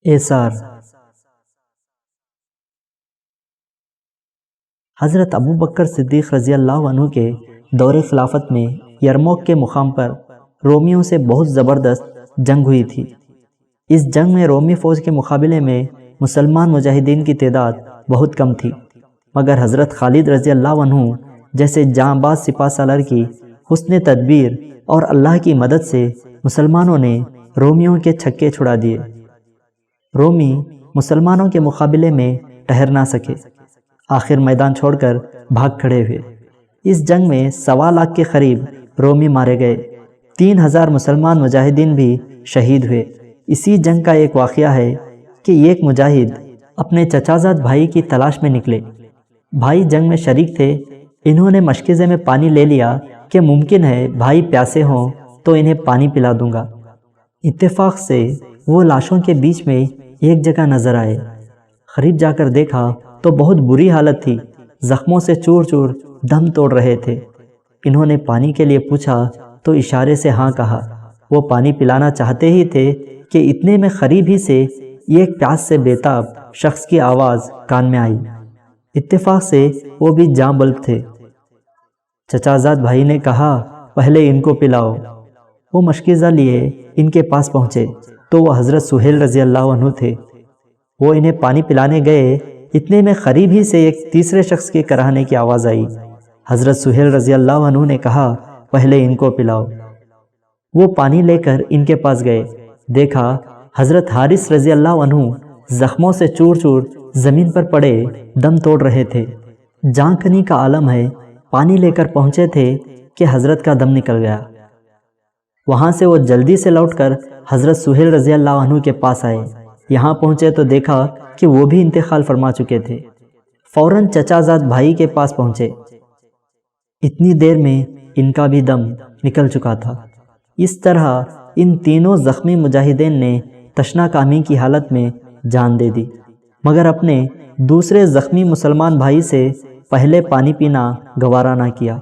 ایثار۔ حضرت ابو بکر صدیق رضی اللہ عنہ کے دور خلافت میں یرموک کے مقام پر رومیوں سے بہت زبردست جنگ ہوئی تھی۔ اس جنگ میں رومی فوج کے مقابلے میں مسلمان مجاہدین کی تعداد بہت کم تھی، مگر حضرت خالد رضی اللہ عنہ جیسے جاں باز سپہ سالار کی حسن تدبیر اور اللہ کی مدد سے مسلمانوں نے رومیوں کے چھکے چھڑا دیے۔ رومی مسلمانوں کے مقابلے میں ٹھہر نہ سکے، آخر میدان چھوڑ کر بھاگ کھڑے ہوئے۔ اس جنگ میں 1.25 لاکھ کے قریب رومی مارے گئے، 3000 مسلمان مجاہدین بھی شہید ہوئے۔ اسی جنگ کا ایک واقعہ ہے کہ ایک مجاہد اپنے چچا زاد بھائی کی تلاش میں نکلے۔ بھائی جنگ میں شریک تھے، انہوں نے مشکیزے میں پانی لے لیا کہ ممکن ہے بھائی پیاسے ہوں تو انہیں پانی پلا دوں گا۔ اتفاق سے وہ لاشوں کے بیچ میں ایک جگہ نظر آئے۔ قریب جا کر دیکھا تو بہت بری حالت تھی، زخموں سے چور چور دم توڑ رہے تھے۔ انہوں نے پانی کے لیے پوچھا تو اشارے سے ہاں کہا۔ وہ پانی پلانا چاہتے ہی تھے کہ اتنے میں قریب ہی سے ایک پیاس سے بیتاب شخص کی آواز کان میں آئی۔ اتفاق سے وہ بھی جاں بلب تھے۔ چچا زاد بھائی نے کہا، پہلے ان کو پلاؤ۔ وہ مشکیزہ لیے ان کے پاس پہنچے تو وہ حضرت سہیل رضی اللہ عنہ تھے۔ وہ انہیں پانی پلانے گئے، اتنے میں قریب ہی سے ایک تیسرے شخص کے کراہنے کی آواز آئی۔ حضرت سہیل رضی اللہ عنہ نے کہا، پہلے ان کو پلاؤ۔ وہ پانی لے کر ان کے پاس گئے، دیکھا حضرت حارث رضی اللہ عنہ زخموں سے چور چور زمین پر پڑے دم توڑ رہے تھے۔ جاں کنی کا عالم ہے، پانی لے کر پہنچے تھے کہ حضرت کا دم نکل گیا۔ وہاں سے وہ جلدی سے لوٹ کر حضرت سہیل رضی اللہ عنہ کے پاس آئے۔ یہاں پہنچے تو دیکھا کہ وہ بھی انتقال فرما چکے تھے۔ فوراً چچا زاد بھائی کے پاس پہنچے، اتنی دیر میں ان کا بھی دم نکل چکا تھا۔ اس طرح ان تینوں زخمی مجاہدین نے تشنا کامی کی حالت میں جان دے دی، مگر اپنے دوسرے زخمی مسلمان بھائی سے پہلے پانی پینا گوارا نہ کیا۔